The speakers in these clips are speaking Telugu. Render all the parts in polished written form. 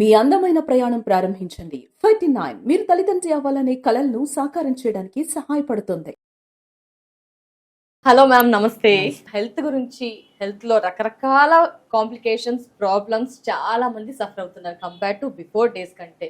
మీ అందమైన ప్రయాణం ప్రారంభించండి. 39 మీరు తల్లిదండ్రి అవ్వాలనే కలలను సాకారం చేయడానికి సహాయపడుతుంది. హలో మ్యామ్, నమస్తే. హెల్త్ గురించి, హెల్త్ లో రకరకాల కాంప్లికేషన్స్, ప్రాబ్లమ్స్ చాలా మంది సఫర్ అవుతున్నారు కంపేర్ టు బిఫోర్ డేస్ కంటే.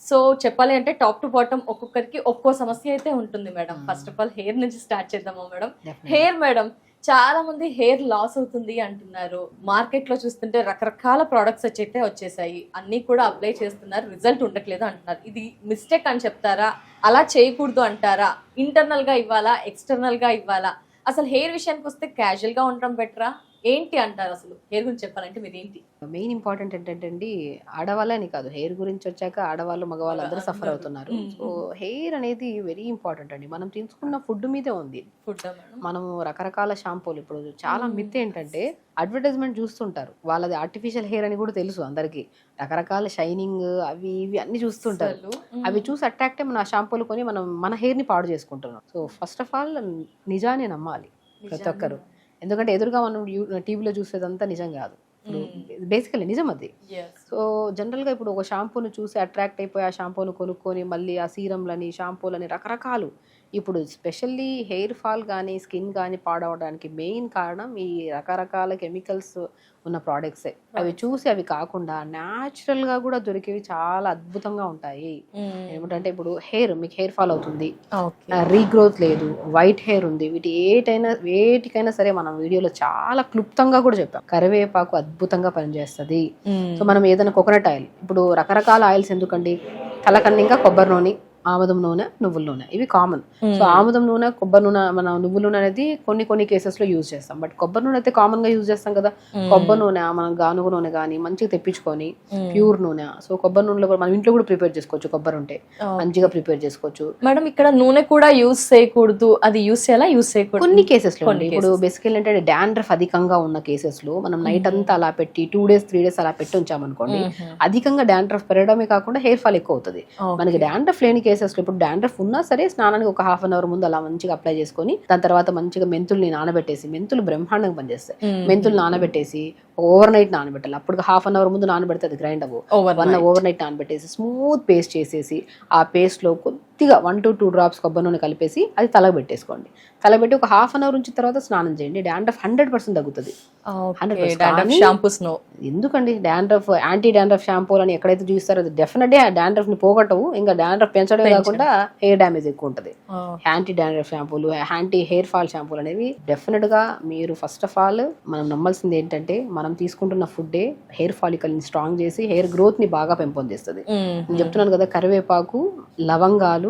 సో చెప్పాలి అంటే టాప్ టు బాటమ్ ఒక్కొక్కరికి ఒక్కో సమస్య అయితే ఉంటుంది madam. First of all hair నుంచి స్టార్ట్ చేద్దామా మేడం? హెయిర్ మేడం, చాలా మంది హెయిర్ లాస్ అవుతుంది అంటున్నారు. మార్కెట్ లో చూస్తుంటే రకరకాల ప్రోడక్ట్స్ అయితే వచ్చేసాయి, అన్ని కూడా అప్లై చేస్తున్నారు, రిజల్ట్ ఉండట్లేదు అంటున్నారు. ఇది మిస్టేక్ అని చెప్తారా? అలా చేయకూడదు అంటారా? ఇంటర్నల్ గా ఇవ్వాలా, ఎక్స్టర్నల్ గా ఇవ్వాలా? అసలు హెయిర్ విషయానికి వస్తే క్యాజువల్ గా ఉండడం బెటరా? ఏంటి అంటారు? అసలు హెయిర్ గురించి చెప్పాలంటే మీరు ఏంటి? మెయిన్ ఇంపార్టెంట్ ఏంటంటే అండి, ఆడవాళ్ళని కాదు, హెయిర్ గురించి వచ్చాక ఆడవాళ్ళు మగవాళ్ళు అందరూ సఫర్ అవుతున్నారు. సో హెయిర్ అనేది వెరీ ఇంపార్టెంట్ అండి. మనం తీసుకున్న ఫుడ్ మీదే ఉంది. ఫుడ్ మనము రకరకాల షాంపూలు, ఇప్పుడు చాలా మిత్ ఏంటంటే అడ్వర్టైజ్మెంట్ చూస్తుంటారు, వాళ్ళది ఆర్టిఫిషియల్ హెయిర్ అని కూడా తెలుసు అందరికి. రకరకాల షైనింగ్ అవి ఇవి అన్ని చూస్తుంటారు. అవి చూసి అట్రాక్ట్ అయ్యి మన షాంపూలు కొని మనం మన హెయిర్ ని పాడు చేసుకుంటున్నాం. సో ఫస్ట్ ఆఫ్ ఆల్ నిజాన్ని నమ్మాలి ప్రతి ఒక్కరు. ఎందుకంటే ఎదురుగా మనం టీవీలో చూసేదంతా నిజం కాదు. బేసికలీ నిజం అది. సో జనరల్గా ఇప్పుడు ఒక షాంపూను చూసి అట్రాక్ట్ అయిపోయి ఆ షాంపూను కొనుక్కొని మళ్ళీ ఆ సీరంలని, షాంపూలని రకరకాలు. ఇప్పుడు స్పెషల్లీ హెయిర్ ఫాల్ కానీ స్కిన్ కానీ పాడవడానికి మెయిన్ కారణం ఈ రకరకాల కెమికల్స్ ఉన్న ప్రోడక్ట్సే. అవి చూసి అవి కాకుండా న్యాచురల్గా కూడా దొరికేవి చాలా అద్భుతంగా ఉంటాయి. ఏమిటంటే ఇప్పుడు మీకు హెయిర్ ఫాల్ అవుతుంది, రీగ్రోత్ లేదు, వైట్ హెయిర్ ఉంది, వేటికైనా సరే మనం వీడియోలో చాలా క్లుప్తంగా కూడా చెప్పాం. కరివేపాకు అద్భుతంగా పనిచేస్తుంది. సో మనం ఏదైనా కోకోనట్ ఆయిల్, ఇప్పుడు రకరకాల ఆయిల్స్ ఎందుకండి, తలకన్నింగా కొబ్బరి నూనె, ఆముదం నూనె, నువ్వుల నూనె, ఇవి కామన్. సో ఆముదం నూనె, కొబ్బరి నూనె, మన నువ్వుల నూనె అనేది కొన్ని కేసెస్ లో యూజ్ చేస్తాం. బట్ కొబ్బరి నూనె అయితే కామన్ గా యూజ్ చేస్తాం కదా. కొబ్బరి నూనె మనం గానుగ నూనె కానీ మంచిగా తెప్పించుకొని ప్యూర్ నూనె. సో కొబ్బరి నూనెలో కూడా మనం ఇంట్లో కూడా ప్రిపేర్ చేసుకోవచ్చు. కొబ్బరి ఉంటే మంచిగా ప్రిపేర్ చేసుకోవచ్చు. మేడం ఇక్కడ నూనె కూడా యూజ్ చేయకూడదు, అది యూజ్ చేయాలా, యూజ్ చేయకూడదు కొన్ని కేసెస్ లో. ఇప్పుడు బేసికల్ ఏంటంటే డాండ్రఫ్ అధికంగా ఉన్న కేసెస్ లో మనం నైట్ అంతా అలా పెట్టి 2 days 3 days అలా పెట్టి ఉంచామనుకోండి, అధికంగా డాండ్రఫ్ పెరగడమే కాకుండా హెయిర్ ఫాల్ ఎక్కువ అవుతుంది. మనకి డాండ్రఫ్ లేని కేసెస్ లో, ఇప్పుడు డాండ్రఫ్ ఉన్నా సరే స్నానానికి ఒక 1/2 hour ముందు అలా మంచిగా అప్లై చేసుకొని దాని తర్వాత మంచిగా మెంతుల్ని నానబెట్టేసి, మెంతులు బ్రహ్మాండంగా పనిచేస్తాయి. మెంతులు నానబెట్టేసి ఓవర్ నైట్ నానబెట్టాలి. అప్పుడు 1/2 hour ముందు నానబెడితే అది గ్రైండ్ అవ్వు. ఓవర్ నైట్ నానబెట్టేసి స్మూత్ పేస్ట్ చేసేసి ఆ పేస్ట్ లో కొద్దిగా 1 to 2 drops కొబ్బరి నూనె కలిపేసి అది తలకు పెట్టేసుకోండి. తలబెట్టి ఒక 1/2 hour ఉంచిన తర్వాత స్నానం చేయండి. డాండ్రఫ్ 100% తగ్గుతుంది. 100%. ఎందుకండి డాండ్రఫ్, యాంటీ డాండ్రఫ్ షాంపూలు అని ఎక్కడైతే చూస్తారో అది డెఫినెట్ గా డాండ్రఫ్ ని పోగొట్టవు, ఇంకా డాండ్రఫ్ పెంచడమే కాకుండా హెయిర్ డ్యామేజ్ ఎక్కువ ఉంటుంది. యాంటీ డాండ్రఫ్ షాంపూలు, యాంటీ హెయిర్ ఫాల్ షాంపూలు అనేవి డెఫినెట్ గా మీరు ఫస్ట్ ఆఫ్ ఆల్ మనం నమ్మాల్సింది ఏంటంటే, మనం తీసుకుంటున్న ఫుడ్డే హెయిర్ ఫాలికల్ ని స్ట్రాంగ్ చేసి హెయిర్ గ్రోత్ ని బాగా పెంపొందిస్తుంది. నేను చెప్తున్నాను కదా, కరివేపాకు, లవంగాలు,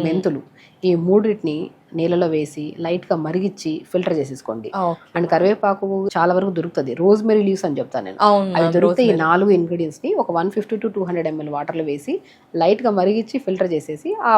మెంతులు, ఈ మూడింటిని నీళ్ళలో వేసి లైట్ గా మరిగించి ఫిల్టర్ చేసేసుకోండి. అండ్ కరివేపాకు చాలా వరకు దొరుకుతుంది. రోజ్మెరీ లీవ్స్ అని చెప్తాను నేను, అవి దొరికితే ఈ 4 ingredients ని ఒక 150 to 200 ml వాటర్ లో వేసి లైట్ గా మరిగించి ఫిల్టర్ చేసేసి ఆ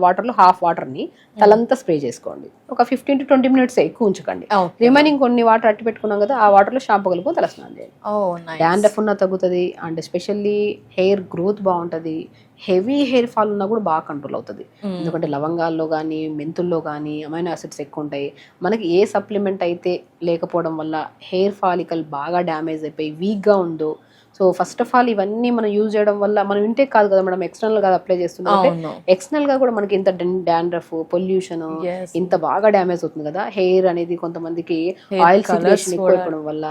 వాటర్ లో హాఫ్ వాటర్ ని తలంతా స్ప్రే చేసుకోండి. ఒక 15 to 20 minutes ఎక్కువ ఉంచకండి. రిమైనింగ్ కొన్ని వాటర్ అట్టి పెట్టుకున్నాం కదా, ఆ వాటర్ లో షాంపూ కలుపుకొని తలస్నానం చేయండి. డాండ్రఫ్ ఉన్న తగ్గుతుంది. అండ్ ఎస్పెషల్లీ హెయిర్ గ్రోత్ బాగుంటది. హెవీ హెయిర్ ఫాల్ ఉన్నా కూడా బాగా కంట్రోల్ అవుతుంది. ఎందుకంటే లవంగాల్లో కానీ మెంతుల్లో కానీ అమైనో యాసిడ్స్ ఎక్కువ ఉంటాయి. మనకి ఏ సప్లిమెంట్ అయితే లేకపోవడం వల్ల హెయిర్ ఫాలికల్ బాగా డ్యామేజ్ అయిపోయి వీక్గా ఉందో, సో ఫస్ట్ ఆఫ్ ఆల్ ఇవన్నీ మనం యూజ్ చేయడం వల్ల మనం ఇంటే కాదు కదా మేడం, ఎక్స్టర్నల్ గా అప్లై చేస్తున్నాం. ఎక్స్టర్నల్ గా కూడా మనకి ఇంత డాండ్రఫ్, పొల్యూషన్ ఇంత బాగా డ్యామేజ్ అవుతుంది కదా. హెయిర్ అనేది కొంతమందికి ఆయిల్ సిక్రేషన్ ఎక్కువ వల్ల,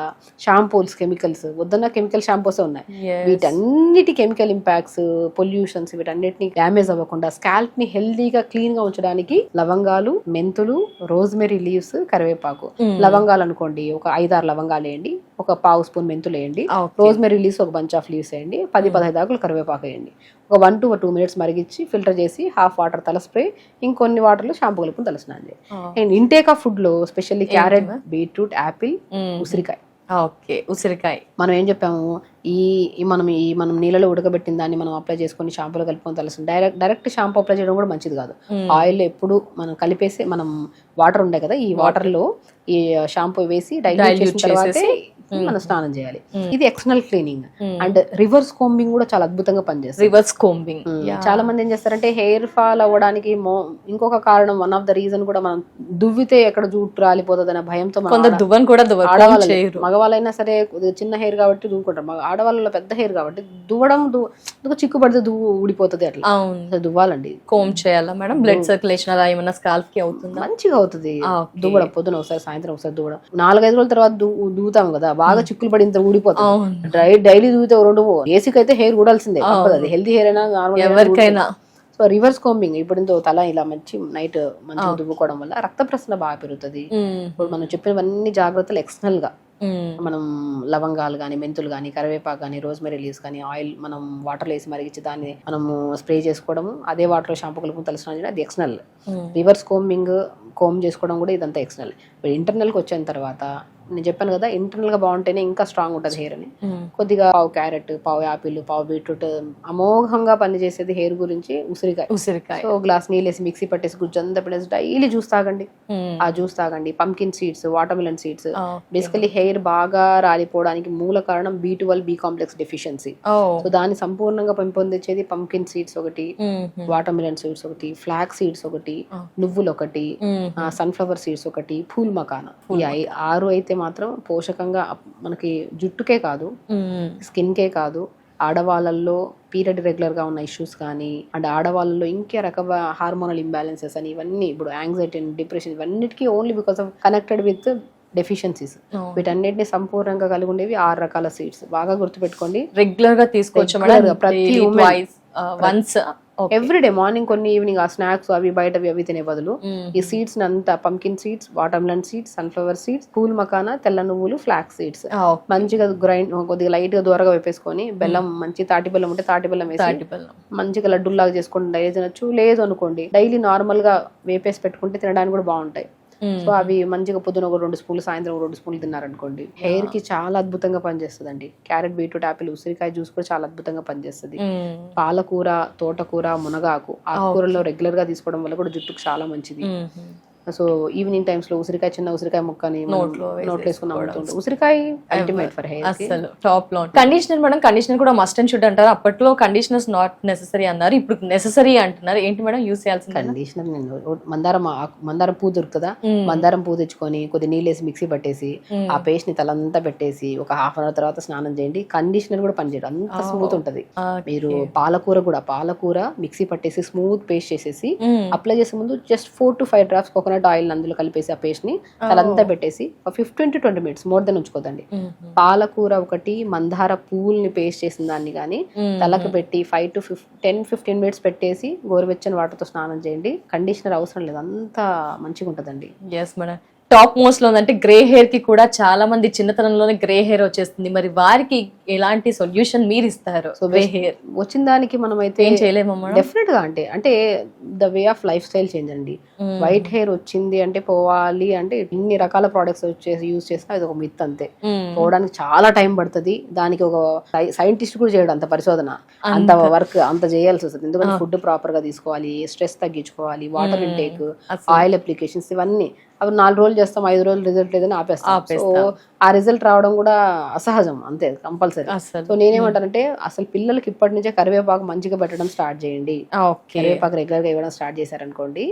షాంపూస్ కెమికల్స్, వద్దన్న కెమికల్ షాంపూస్ ఉన్నాయి, వీటన్నిటి కెమికల్ ఇంపాక్ట్స్, పొల్యూషన్స్, వీటన్నిటిని డ్యామేజ్ అవ్వకుండా స్కాల్ప్ ని హెల్దీగా క్లీన్ గా ఉంచడానికి లవంగాలు, మెంతులు, రోజ్మెరీ లీవ్స్, కరివేపాకు. లవంగాలు అనుకోండి ఒక 5-6 లవంగాలు వేయండి, ఒక 1/2 spoon మెంతులు వేయండి, రోజ్మెరీ లీవ్స్ ఒక బంచ్ ఆఫ్ లీవ్స్ వేయండి, 10-15 ఆకులు కరివేపాకు వేయండి. ఒక 1 to 2 minutes మరిగించి ఫిల్టర్ చేసి హాఫ్ వాటర్ తల స్ప్రే, ఇంకొన్ని వాటర్లో షాంపూ కలుపుకొని తలస్నానం చేయండి. అండ్ ఇంటేక్ ఆఫ్ ఫుడ్ లో స్పెషల్లీ క్యారెట్, బీట్రూట్, యాపిల్, ఉసిరికాయ. ఉసిరికాయ మనం ఏం చెప్పాము, మనం నీళ్ళలో ఉడకబెట్టిన దాన్ని మనం అప్లై చేసుకొని షాంపూలో కలుపుకొని తలస్తుంది. డైరెక్ట్ షాంపూ అప్లై చేయడం కూడా మంచిది కాదు. ఆయిల్ ఎప్పుడు మనం కలిపేసి, మనం వాటర్ ఉండే కదా, ఈ వాటర్ లో ఈ షాంపూ వేసి డైల్యూట్ చేసిన తర్వాతే మనం స్నానం చేయాలి. ఇది external cleaning. And reverse combing కూడా చాలా అద్భుతంగా పనిచేస్తుంది. రివర్స్ కోంబింగ్ చాలా మంది ఏం చేస్తారంటే, హెయిర్ ఫాల్ అవ్వడానికి ఇంకొక కారణం, వన్ ఆఫ్ ద రీజన్ కూడా, మనం దువ్వితే ఎక్కడ జుట్టు రాలిపోతుంది అనే భయంతో దువ్వను కూడా మగవాళ్ళైనా సరే చిన్న హెయిర్ కాబట్టి దువ్వుకుంటారు. ఆడవాళ్ళలో పెద్ద హెయిర్ కాబట్టి దువ్వడం చిక్కు పడితే ఊడిపోతుంది అట్లా. అవును, అసలు దువ్వాలండి. కోమ్ చేయాలా మేడం? బ్లడ్ సర్క్యులేషన్ అలా ఏమన్నా స్కాల్ఫ్ కి అవుతుందా? మంచిగా అవుతుంది దువ్వడం. పొద్దున ఒకసారి, సాయంత్రం ఒకసారి దువ్వడం. 4-5 రోజుల తర్వాత దువ్వుతాం కదా, బాగా చిక్కులు పడి ఇంత ఊడిపోతుంది. డైలీ దువ్వుతే 2 ఏసీకి అయితే హెయిర్ ఊడాల్సిందే, అది హెల్తీ హెయిర్ అయినా నార్మల్ ఎవరికైనా. సో రివర్స్ కోంబింగ్ ఇప్పుడు తల ఇలా నైట్ మంచిగా దువ్వుకోవడం వల్ల రక్త ప్రసరణ బాగా పెరుగుతుంది. ఇప్పుడు మనం చెప్పినవన్నీ జాగ్రత్తలు ఎక్స్టర్నల్ గా మనం లవంగాలు కానీ, మెంతులు కానీ, కరివేపాకు కానీ, రోజ్మెరీ లీవ్స్ కానీ, ఆయిల్ మనం వాటర్లో వేసి మరిగించి దాన్ని మనము స్ప్రే చేసుకోవడము, అదే వాటర్లో షాంపూ కలుపుకొని తలస్నానం చేయడం, అది ఎక్స్టర్నల్. రివర్స్ కోమ్ చేసుకోవడం కూడా ఇదంతా ఎక్స్టర్నల్. ఇంటర్నల్కి వచ్చిన తర్వాత నేను చెప్పాను కదా, ఇంటర్నల్ గా బాగుంటేనే ఇంకా స్ట్రాంగ్ ఉంటుంది హెయిర్ అని. కొద్దిగా పావు క్యారెట్, పావు యాపిల్, పావు బీట్రూట్ అమోఘంగా పనిచేసేది హెయిర్ గురించి ఉసిరికాయ. సో గ్లాస్ నీళ్ళు వేసి మిక్సీ పట్టేసి గుజ్జంతా పెట్టేసి డైలీ జ్యూస్ తాగండి. ఆ జ్యూస్ తాగండి. Pumpkin seeds, water melon seeds. Basically hair బాగా రాలిపోవడానికి మూల కారణం B12, B complex deficiency. So దాన్ని సంపూర్ణంగా పెంపొందించేది పంకిన్ సీడ్స్ ఒకటి, వాటర్ మిలన్ సీడ్స్ ఒకటి, ఫ్లాక్ సీడ్స్ ఒకటి, నువ్వులు ఒకటి, సన్ఫ్లవర్ సీడ్స్ ఒకటి, పూల్ మకానా. ఈ 6 అయితే మాత్రం పోషకంగా మనకి జుట్టుకే కాదు, స్కిన్ కే కాదు, ఆడవాళ్ళల్లో పీరియడ్ రెగ్యులర్ గా ఉన్న ఇష్యూస్ కానీ, అండ్ ఆడవాళ్ళలో ఇంకే రకమైన హార్మోనల్ ఇంబ్యాలెన్సెస్ అని, ఇవన్నీ ఇప్పుడు యాంగ్జైటీ, డిప్రెషన్, ఇవన్నిటికీ only because of connected with deficiencies. వీటన్నిటిని సంపూర్ణంగా కలిగి ఉండేవి 6 రకాల సీడ్స్. బాగా గుర్తుపెట్టుకోండి, రెగ్యులర్ గా తీసుకోవచ్చు ప్రతి వన్స్ ఎవ్రీడే మార్నింగ్ కొన్ని, ఈవినింగ్ ఆ స్నాక్స్ అవి బయటవి అవి తినే బదులు ఈ సీడ్స్ అంతా pumpkin seeds, water melon seeds, sunflower seeds, pool makhana, తెల్ల నువ్వులు, ఫ్లాక్ సీడ్స్ మంచిగా గ్రైండ్, కొద్దిగా లైట్ గా దూరగా వేపేసుకొని, బెల్లం, మంచి తాటి బెల్లం ఉంటే తాటి బెల్లం వేసి మంచిగా లడ్డూలాగా చేసుకొని డైలీ తినొచ్చు. లేదు అనుకోండి డైలీ నార్మల్ గా వేపేసి పెట్టుకుంటే తినడానికి కూడా బాగుంటాయి. సో అవి మంచిగా పొద్దున ఒక 2 స్పూన్లు, సాయంత్రం 2 స్పూన్లు తిన్నారనుకోండి, హెయిర్ కి చాలా అద్భుతంగా పనిచేస్తుంది అండి. క్యారెట్, బీట్రూట్, యాపిల్, ఉసిరికాయ జ్యూస్ కూడా చాలా అద్భుతంగా పనిచేస్తుంది. పాలకూర, తోటకూర, మునగాకు, ఆకుకూరలో రెగ్యులర్ గా తీసుకోవడం వల్ల కూడా జుట్టుకు చాలా మంచిది. సో ఈవినింగ్ టైమ్స్ లో ఉసిరికాయ, చిన్న ఉసిరికాయ ముక్కని నోట్లో వేసుకున్నాం. ఉసిరికాయ అల్టిమేట్ ఫర్ హెయిర్. అసలు టాప్ లో. కండిషనర్ మేడం, కండిషనర్ కూడా మస్ట్ అండ్ షుడ్ అంటారు. అప్పట్లో కండిషనర్స్ నాట్ నెసెసరీ అన్నారు, ఇప్పుడు నెసెసరీ అంటున్నారు. ఏంటి మేడం యూస్ చేయాల్సింది? కండిషనర్ మందారం పువ్వు దొరుకుతుందా, మందారం పువ్వు తెచ్చుకొని కొద్ది నీళ్ళు వేసి మిక్సీ పట్టేసి ఆ పేస్ట్ ని తలంతా పెట్టేసి ఒక హాఫ్ అన్ అవర్ తర్వాత స్నానం చేయండి. కండిషనర్ కూడా పనిచేయడం అంత స్మూత్ ఉంటది. మీరు పాలకూర మిక్సీ పట్టేసి స్మూత్ పేస్ట్ చేసేసి అప్లై చేసే ముందు just 4 to 5 drops coconut oil అందులో కలిపేసి ఆ పేస్ట్ ని తలంతా పెట్టేసి 15 to 20 minutes మోర్ దెన్ ఉంచుకోదండి. పాలకూర ఒకటి, మందార పువ్వుల్ని పేస్ట్ చేసిన దాన్ని కానీ తలకు పెట్టి 5 to 10-15 minutes పెట్టేసి గోరువెచ్చని వాటర్ తో స్నానం చేయండి. కండిషనర్ అవసరం లేదు, అంత మంచిగా ఉంటదండి. Yes madam. టాప్ మోస్ట్ లో ఉందంటే గ్రే హెయిర్ కి కూడా చాలా మంది చిన్నతనంలోనే గ్రే హెయిర్ వచ్చేస్తుంది. మరి వారికి ఎలాంటి సొల్యూషన్ మీరు ఇస్తారు? సో గ్రే హెయిర్ వచ్చిన దానికి మనం అయితే ఏం చేయలేమమ్మా. డెఫినెట్ గా అంటే the way of life style change అండి. వైట్ హెయిర్ వచ్చింది అంటే పోవాలి అంటే ఇన్ని రకాల ప్రొడక్ట్స్ వచ్చేసి యూజ్ చేస్తే అది ఒక మిత్ అంతే. పోవడానికి చాలా టైం పడుతుంది. దానికి ఒక సైంటిస్ట్ కూడా చేయడం అంత పరిశోధన, అంత వర్క్ అంత చేయాల్సి వస్తుంది. ఎందుకంటే ఫుడ్ ప్రాపర్ గా తీసుకోవాలి, స్ట్రెస్ తగ్గించుకోవాలి, వాటర్ ఇంటేక్, ఆయిల్ అప్లికేషన్స్, ఇవన్నీ. అవి 4 రోజులు చేస్తాం, 5 రోజులు రిజల్ట్ లేదని ఆపేస్తాం. సో ఆ రిజల్ట్ రావడం కూడా అసహజం, అంతే కంపల్సరీ. సో నేనేమంటానంటే అసలు పిల్లలకి ఇప్పటి నుంచే కరివేపాకు మంచిగా పెట్టడం స్టార్ట్ చేయండి. కరివేపాకు రెగ్యులర్ గా ఇవ్వడం స్టార్ట్ చేశారనుకోండి,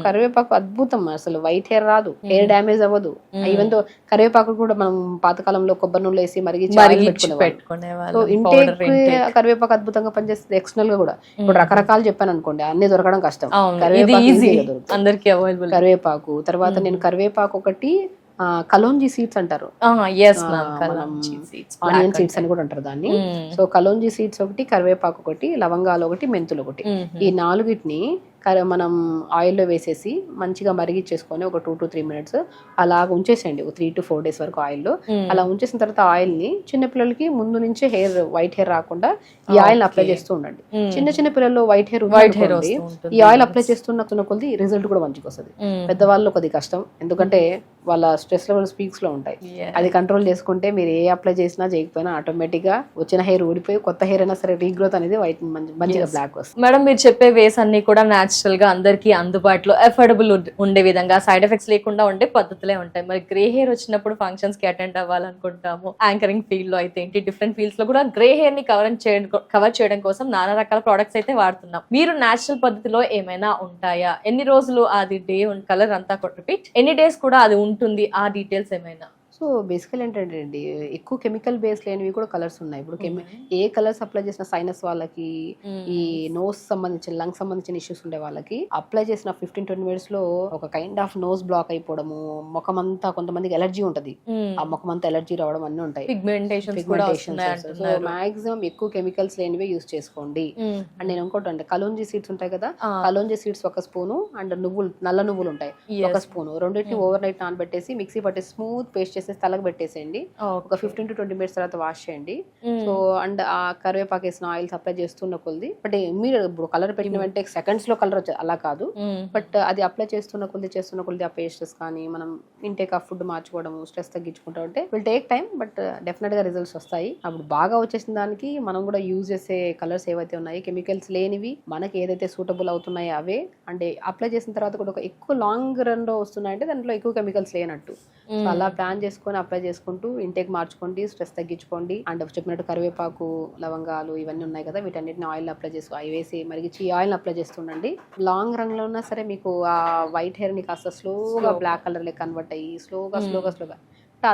కరివేపాకు అద్భుతం. అసలు వైట్ హెయిర్ రాదు, హెయిర్ డ్యామేజ్ అవ్వదు. ఈవెన్ తో కరివేపాకు కూడా మనం పాతకాలంలో కొబ్బరి నూనె వేసి మరిగించి పెట్టుకునేవాళ్ళం. సో ఇంటేక్ కరివేపాకు అద్భుతంగా పనిచేస్తుంది. ఎక్స్టర్నల్ గా కూడా ఇప్పుడు రకరకాలు చెప్పాను అనుకోండి, అన్ని దొరకడం కష్టం. కరివేపాకు తర్వాత నేను కరివేపాకు ఒకటి, కలోంజీ సీడ్స్ అంటారు, ఆనియన్ సీడ్స్ అని కూడా అంటారు దాన్ని. సో కలోంజీ సీడ్స్ ఒకటి, కరివేపాకు ఒకటి, లవంగాలు ఒకటి, మెంతులు ఒకటి, ఈ 4టిని మనం ఆయిల్లో వేసేసి మంచిగా మరిగించేసుకొని ఒక 2 to 3 minutes అలాగ ఉంచేసేయండి, ఒక 3 to 4 days వరకు ఆయిల్లో. అలా ఉంచేసిన తర్వాత ఆయిల్ ని చిన్నపిల్లలకి ముందు నుంచే వైట్ హెయిర్ రాకుండా ఈ ఆయిల్ అప్లై చేస్తూ ఉండండి. చిన్న పిల్లల్లో వైట్ హెయిర్ ఈ ఆయిల్ అప్లై చేస్తున్న కొద్ది రిజల్ట్ కూడా మంచిగా వస్తుంది. పెద్దవాళ్ళు కొద్ది కష్టం, ఎందుకంటే వాళ్ళ స్ట్రెస్ లెవెల్స్ పీక్స్ లో ఉంటాయి. అది కంట్రోల్ చేసుకుంటే మీరు ఏ అప్లై చేసినా చేయకపోయినా ఆటోమేటిక్ గా వచ్చిన హెయిర్ ఊడిపోయి కొత్త హెయిర్ అయినా సరే రీగ్రోత్ అనేది వైట్ మంచిగా బ్లాక్ వస్తుంది. మేడం మీరు చెప్పే వేస్ అన్ని కూడా న్యాచురల్ గా అందరికి అందుబాటులో అఫోర్డబుల్ ఉండే విధంగా, సైడ్ ఎఫెక్ట్స్ లేకుండా ఉండే పద్ధతులే ఉంటాయి. మరి గ్రే హెయిర్ వచ్చినప్పుడు ఫంక్షన్స్ కి అటెండ్ అవ్వాలనుకుంటాము, యాంకరింగ్ ఫీల్డ్ లో అయితే ఏంటి, డిఫరెంట్ ఫీల్డ్స్ లో కూడా గ్రే హెయిర్ ని కవర్ చేయడం కోసం నానా రకాల ప్రొడక్ట్స్ అయితే వాడుతున్నాం. మీరు న్యాచురల్ పద్ధతిలో ఏమైనా ఉంటాయా? ఎన్ని రోజులు అది డే కలర్ అంతా రిపీట్, ఎన్ని డేస్ కూడా అది ఉంటుంది, ఆ డీటెయిల్స్ ఏమైనా? సో బేసికల్ ఏంటంటే అండి, ఎక్కువ కెమికల్ బేస్ లేనివి కూడా కలర్స్ ఉన్నాయి. ఇప్పుడు ఏ కలర్స్ అప్లై చేసిన సైనస్ వాళ్ళకి, ఈ నోస్ సంబంధించిన లంగ్ సంబంధించిన ఇష్యూస్ ఉండే వాళ్ళకి అప్లై చేసిన 15-20 మినిట్స్ లో ఒక కైండ్ ఆఫ్ నోస్ బ్లాక్ అయిపోవడము, ముఖం అంతా కొంతమందికి ఎలర్జీ ఉంటది, ఆ ముఖం అంతా ఎలర్జీ రావడం అన్ని ఉంటాయి. సో మాక్సిమం ఎక్కువ కెమికల్స్ లేనివే యూస్ చేసుకోండి. అండ్ నేను ఇంకోటి అంటే కలోంజీ సీడ్స్ ఉంటాయి కదా, కలోంజీ సీడ్స్ ఒక స్పూను, అండ్ నువ్వులు, నల్ల నువ్వులు ఉంటాయి ఒక స్పూను, రెండింటిని ఓవర్ నైట్ నానబెట్టేసి మిక్సీ పట్టేసి స్మూత్ పేస్ట్ చేసి తలకు పెట్టేసేయండి. ఒక 15-20 మినిట్స్ తర్వాత వాష్ చేయండి. సో అండ్ ఆ కరివేపాకు వేసిన ఆయిల్స్ అప్లై చేస్తున్న కొద్ది, బట్ మీరు ఇప్పుడు కలర్ పెట్టిన వెంటనే సెకండ్స్ లో కలర్ వచ్చేది అలా కాదు, బట్ అది అప్లై చేస్తున్న కొద్ది ఆ పేస్టెస్ కానీ మనం ఇంటేక్ ఆఫ్ ఫుడ్ మార్చుకోవడము, స్ట్రెస్ తగ్గించుకుంటా ఉంటే will take time, but definite గా రిజల్ట్స్ వస్తాయి. అప్పుడు బాగా వచ్చేసిన దానికి మనం కూడా యూజ్ చేసే కలర్స్ ఏవైతే ఉన్నాయి కెమికల్స్ లేనివి, మనకి ఏదైతే సూటబుల్ అవుతున్నాయో అవే, అంటే అప్లై చేసిన తర్వాత కూడా ఒక ఎక్కువ లాంగ్ రన్ లో వస్తున్నాయంటే దాంట్లో ఎక్కువ కెమికల్స్ లేనట్టు. సో అలా ప్లాన్ చేసుకొని అప్లై చేసుకుంటూ ఇంటేక్ మార్చుకోండి, స్ట్రెస్ తగ్గించుకోండి. అండ్ చెప్పినట్టు కరివేపాకు, లవంగాలు ఇవన్నీ ఉన్నాయి కదా, వీటన్నిటిని ఆయిల్ అప్లై చేసుకో, అవి వేసి మరిగించి ఈ ఆయిల్ అప్లై చేస్తుండండి. లాంగ్ రన్ లో ఉన్నా సరే మీకు ఆ వైట్ హెయిర్ ని కాస్త స్లోగా బ్లాక్ కలర్ లెక్క కన్వర్ట్ అయ్యి స్లోగా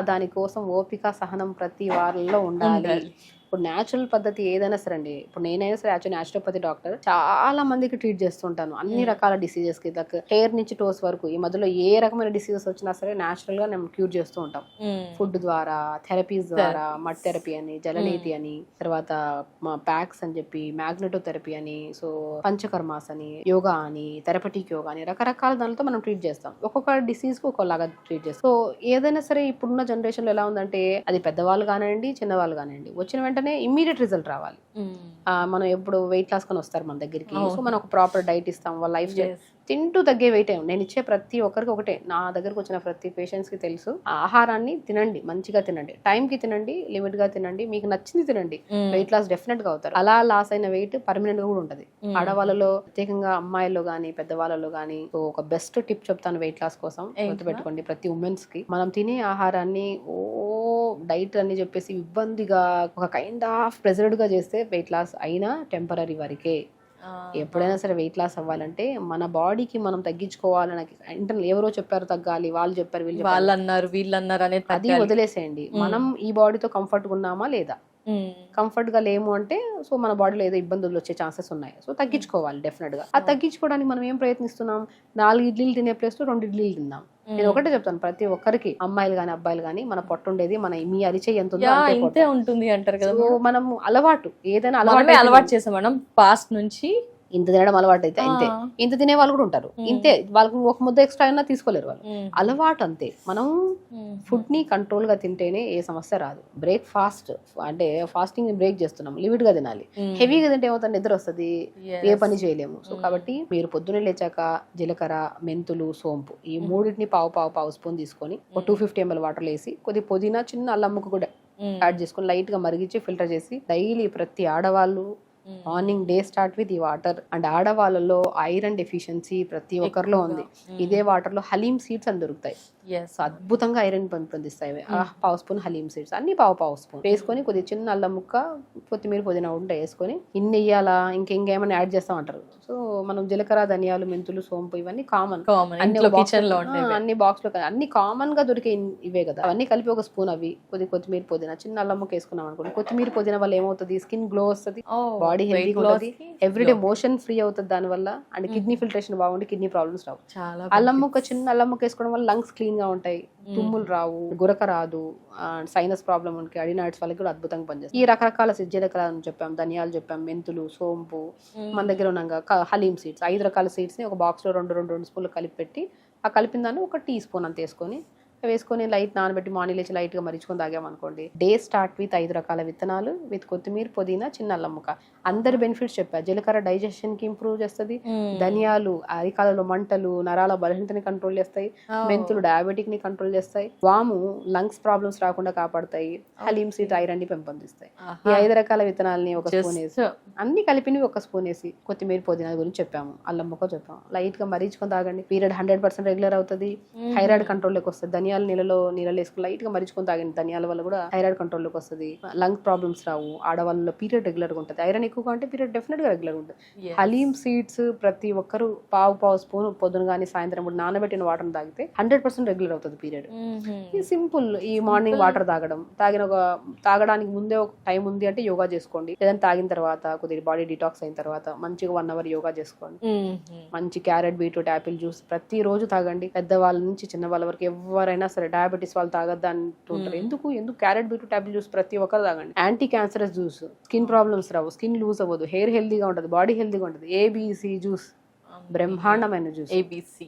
దానికోసం ఓపిక, సహనం ప్రతి వారంలో ఉండాలి. ఇప్పుడు న్యాచురల్ పద్ధతి ఏదైనా సరే అండి, ఇప్పుడు నేనైనా సరే యాక్చువల్ న్యాచురోపతి డాక్టర్, చాలా మందికి ట్రీట్ చేస్తుంటాను అన్ని రకాల డిసీజెస్ కి, లైక్ హెయిర్ నుంచి టోస్ వరకు. ఈ మధ్యలో ఏ రకమైన డిసీజెస్ వచ్చినా సరే న్యాచురల్ గా మేము క్యూర్ చేస్తూ ఉంటాం. ఫుడ్ ద్వారా, థెరపీస్ ద్వారా, మడ్ థెరపీ అని, జలనీతి అని, తర్వాత ప్యాక్స్ అని చెప్పి, మ్యాగ్నెటో థెరపీ అని, సో పంచకర్మాస్ అని, యోగా అని, థెరపటిక్ యోగా అని, రకరకాల దానితో మనం ట్రీట్ చేస్తాం. ఒక్కొక్క డిసీజ్ కు ఒకలాగా ట్రీట్ చేస్తాం. సో ఏదైనా సరే ఇప్పుడున్న జనరేషన్ లో ఎలా ఉందంటే, అది పెద్దవాళ్ళు కానివ్వండి, చిన్నవాళ్ళు కానివ్వండి, వచ్చిన వెంటనే ఇమ్మీడియట్ రిజల్ట్ రావాలి. మనం ఎప్పుడు వెయిట్ లాస్ కొని వస్తారు మన దగ్గరికి, సో మనం ఒక ప్రాపర్ డైట్ ఇస్తాం, వాళ్ళ లైఫ్ తింటూ తగ్గే వెయిట్. నేను ఇచ్చే ప్రతి ఒక్కరికి ఒకటే, నా దగ్గరకు వచ్చిన ప్రతి పేషెంట్స్ కి తెలుసు, ఆహారాన్ని తినండి, మంచిగా తినండి, టైం కి తినండి, లిమిట్ గా తినండి, మీకు నచ్చింది తినండి, వెయిట్ లాస్ డెఫినెట్ గా అవుతారు. అలా లాస్ అయిన వెయిట్ పర్మనెంట్ గా కూడా ఉంటది. ఆడవాళ్ళలో ప్రత్యేకంగా అమ్మాయిల్లో గానీ పెద్దవాళ్ళలో గానీ ఒక బెస్ట్ టిప్ చెప్తాను వెయిట్ లాస్ కోసం, గుర్తుపెట్టుకోండి. ప్రతి ఉమెన్స్ కి మనం తినే ఆహారాన్ని డైట్ అని చెప్పేసి ఇబ్బందిగా ఒక కైండ్ ఆఫ్ ప్రెజర్డ్ గా చేస్తే వెయిట్ లాస్ అయినా టెంపరీ వరకే. ఎప్పుడైనా సరే వెయిట్ లాస్ అవ్వాలంటే మన బాడీకి మనం తగ్గించుకోవాలని, ఇంటర్నల్ ఎవరో చెప్పారు తగ్గాలి, వాళ్ళు చెప్పారు, వీళ్ళు అన్నారు అనేది అది వదిలేసేయండి. మనం ఈ బాడీతో కంఫర్ట్ గా ఉన్నామా లేదా, కంఫర్ట్ గా లేము అంటే సో మన బాడీలో ఏదో ఇబ్బందులు వచ్చే ఛాన్సెస్ ఉన్నాయి. సో తగ్గించుకోవాలి డెఫినెట్ గా. అది తగ్గించుకోవడానికి మనం ఏం ప్రయత్నిస్తున్నాం, 4 ఇడ్లీలు తినే ప్లేస్ లో 2 ఇడ్లీలు తిందాం. నేను ఒకటే చెప్తాను, ప్రతి ఒక్కరికి, అమ్మాయిలు గానీ అబ్బాయిలు గానీ, మన పొట్ట ఉండేది మన మీ అరిచే ఎంత ఉందో ఉంటుంది అంటారు కదా. మనం అలవాటు ఏదైనా అలవాటు చేసాం మనం పాస్ట్ నుంచి. ఇంత తినడం అలవాటు అయితే అంతే, ఇంత తినే వాళ్ళు కూడా ఉంటారు, ఇంతే, వాళ్ళకి ఒక ముద్ద ఎక్స్ట్రా అయినా తీసుకోలేరు వాళ్ళు, అలవాటు అంతే. మనం ఫుడ్ ని కంట్రోల్ గా తింటేనే ఏ సమస్య రాదు. బ్రేక్ఫాస్ట్ అంటే ఫాస్టింగ్ బ్రేక్ చేస్తున్నాం, లిమిట్ గా తినాలి. హెవీగా తింటే ఏమవుతుంది, నిద్ర వస్తుంది, ఏ పని చేయలేము. సో కాబట్టి మీరు పొద్దున్నే లేచాక జీలకర్ర, మెంతులు, సోంపు ఈ మూడింటిని పావు స్పూన్ తీసుకొని ఒక 250 ml వాటర్ వేసి కొద్ది పుదీనా, చిన్న అల్లం ముక్క కూడా యాడ్ చేసుకొని లైట్ గా మరిగించి ఫిల్టర్ చేసి డైలీ ప్రతి ఆడవాళ్ళు మార్నింగ్ డే స్టార్ట్ విత్ ఈ వాటర్. అండ్ ఆడవాళ్ళలో ఐరన్ డెఫిషియన్సీ ప్రతి ఒక్కరిలో ఉంది. ఇదే వాటర్ లో హలీం సీడ్స్ అని దొరుకుతాయి, అద్భుతంగా ఐరన్ పెంపొందిస్తాయి. పావు స్పూన్ హలీం సీడ్స్ అన్ని పావు స్పూన్ వేసుకొని కొద్దిగా చిన్న అల్లం ముక్క, కొత్తిమీర, పుదీనా ఉంటే వేసుకొని ఇన్ని వేయాలా, ఇంకేమైనా యాడ్ చేస్తామంటారు. సో మనం జీలకర్ర, ధనియాలు, మెంతులు, సోంపు ఇవన్నీ కామన్, అన్ని బాక్స్ లో అన్ని కామన్ గా దొరికే ఇవే కదా, అవన్నీ కలిపి ఒక స్పూన్, అవి కొత్తిమీర, పుదీనా, చిన్న అల్లం ముక్క వేసుకున్నాం అనుకోండి. కొత్తిమీర, పుదీనా వల్ల ఏమవుతుంది, స్కిన్ గ్లో వస్తుంది, బాడీ హెల్తీ ఉంటుంది, ఎవ్రీడే మోషన్ ఫ్రీ అవుతుంది దాని వల్ల. అండ్ కిడ్నీ ఫిల్టరేషన్ బాగుండి కిడ్నీ ప్రాబ్లమ్స్ రావు. అల్లం ముక్క, చిన్న అల్లం ముక్క వేసుకోవడం వల్ల లంగ్స్ క్లీన్ గా ఉంటాయి, తుమ్ములు రావు, గురక రాదు, సైనస్ ప్రాబ్లమ్ ఉంటే అడినాయిడ్స్ వాళ్ళకి కూడా అద్భుతంగా పనిచేస్తుంది. ఈ రకరకాల జీలకర్ర చెప్పాం, ధనియాలు చెప్పాం, మెంతులు, సోంపు, మన దగ్గర ఉన్నాక హలీం సీడ్స్, 5 రకాల సీడ్స్ ని ఒక బాక్స్ లో 2 స్పూన్లు కలిపి పెట్టి, ఆ కలిపిన దాన్ని 1 టీ స్పూన్ అంత వేసుకొని లైట్ నానబెట్టి మార్నింగ్ లేచి లైట్ గా మరిచుకొని తాగామనుకోండి. డే స్టార్ట్ విత్ 5 రకాల విత్తనాలు విత్ కొత్తిమీర, పుదీనా, చిన్న అల్లం ముక్క. అందరి బెనిఫిట్స్ చెప్పారు. జీలకర్ర డైజెషన్ కి ఇంప్రూవ్ చేస్తుంది, ధనియాలు అరికాలలో మంటలు, నరాల బలహీనతని కంట్రోల్ చేస్తాయి, మెంతులు డయాబెటిక్ ని కంట్రోల్ చేస్తాయి, వాము లంగ్స్ ప్రాబ్లమ్స్ రాకుండా కాపాడుతాయి, హలీం సీడ్ ఐరన్ ని పెంపొందిస్తాయి. ఈ 5 రకాల విత్తనాలని 1 స్పూన్ వేసి, అన్ని కలిపినవి 1 స్పూన్ వేసి, కొత్తిమీర, పుదీనా గురించి చెప్పాము, అల్లం ముక్క చెప్పాము, లైట్ గా మరిచుకొని తాగండి. పీరియడ్ 100% రెగ్యులర్ అవుతుంది, థైరాయిడ్ కంట్రోల్ లోకి వస్తుంది, ధనియాలు ధనియాల నీళ్ళలో వేసుకుని లైట్ గా మరిచుకొని తాగండి. ధనియాల వల్ల కూడా థైరాయిడ్ కంట్రోల్ లోకి వస్తుంది, లంగ్ ప్రాబ్లమ్స్ రావు, ఆడవాళ్ళలో పీరియడ్ రెగ్యులర్ గా ఉంటుంది. ఐరన్ ఎక్కువగా ఉంటే పీరియడ్ డెఫినెట్ గా రెగ్యులర్ గా ఉంటుంది. హలీమ్ సీడ్స్ ప్రతి ఒక్కరు పావు స్పూన్ పొద్దున కానీ సాయంత్రం కూడా నానబెట్టిన వాటర్ తాగితే 100% రెగ్యులర్ అవుతుంది పీరియడ్. సింపుల్. ఈ మార్నింగ్ వాటర్ తాగడానికి ముందే ఒక టైం ఉంది అంటే యోగా చేసుకోండి, లేదంటే తాగిన తర్వాత కొద్దిగా బాడీ డిటాక్స్ అయిన తర్వాత మంచిగా 1 hour యోగా చేసుకోండి. మంచి క్యారెట్, బీట్రూట్, యాపిల్ జ్యూస్ ప్రతి రోజు తాగండి. పెద్దవాళ్ళ నుంచి చిన్న వాళ్ళ వరకు ఎవరైనా సరే, డయాబెటీస్ వాళ్ళు తాగద్దా అంటుంటారు. ఎందుకు క్యారెట్, బీట్రూట్, యాపిల్ జ్యూస్ ప్రతి ఒక్కరు తాగండి. Anti cancerous juice, skin problems రావు, స్కిన్ లూజ్ అవ్వదు, హెయిర్ హెల్దీగా ఉంటుంది, బాడీ హెల్దీగా ఉంటుంది. ఏబిసి జ్యూస్ బ్రహ్మాండమైన జ్యూస్. ABC,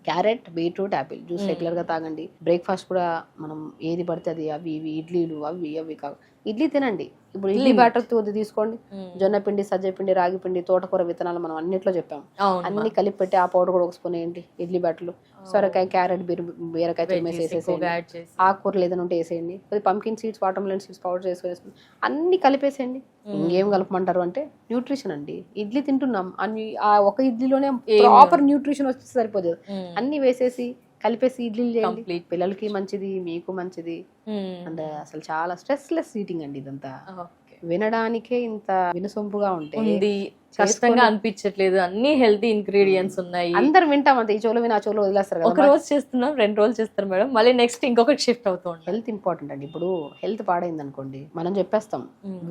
carrot, beetroot, apple juice regular గా తాగండి. బ్రేక్ఫాస్ట్ కూడా మనం ఏది పడితే అది అవి ఇవి ఇడ్లీలు అవి కావు, ఇడ్లీ తినండి. ఇప్పుడు ఇడ్లీ బ్యాటర్ తీసుకోండి, జొన్న పిండి, సజ్జ పిండి, రాగి పిండి, తోటకూర విత్తనాలు మనం అన్నిట్లో చెప్పాం, అన్ని కలిపి పెట్టి ఆ పౌడర్ కూడా ఒక స్పూన్ వేయండి ఇడ్లీ బ్యాటర్లు. సొరకాయ, క్యారెట్, బీరకాయ వేసేసేయండి. ఆకుకూరలు ఏదైనా ఉంటే వేసేయండి. Pumpkin seeds, water melon seeds powder వేసుకుని అన్ని కలిపేసేయండి. ఇంకేం కలపమంటారు అంటే న్యూట్రిషన్ అండి. ఇడ్లీ తింటున్నాం అన్ని, ఆ ఒక ఇడ్లీలోనే ప్రాపర్ న్యూట్రిషన్ వచ్చి సరిపోదు. అన్ని వేసేసి కలిపేసి ఇడ్లీలు చేయండి. పిల్లలకి మంచిది, మీకు మంచిది. అండ్ అసలు చాలా స్ట్రెస్ లెస్ ఈటింగ్ అండి ఇదంతా. వినడానికే ఇంత వినసొంపుగా ఉంటుంది, కష్టంగా అనిపించట్లేదు. అన్ని హెల్తీ ఇంగ్రీడియంట్స్ ఉన్నాయి. అందరు వింటాం అంతే, ఈ చోలో విని ఆ చోలో వదిలేస్తారు. ఒక రోజు చేస్తున్నాం, 2 రోజులు చేస్తారు మేడం, మళ్ళీ నెక్స్ట్ ఇంకొకటి షిఫ్ట్ అవుతాం. హెల్త్ ఇంపార్టెంట్ అండి. ఇప్పుడు హెల్త్ పాడైంది అనుకోండి, మనం చెప్పేస్తాం,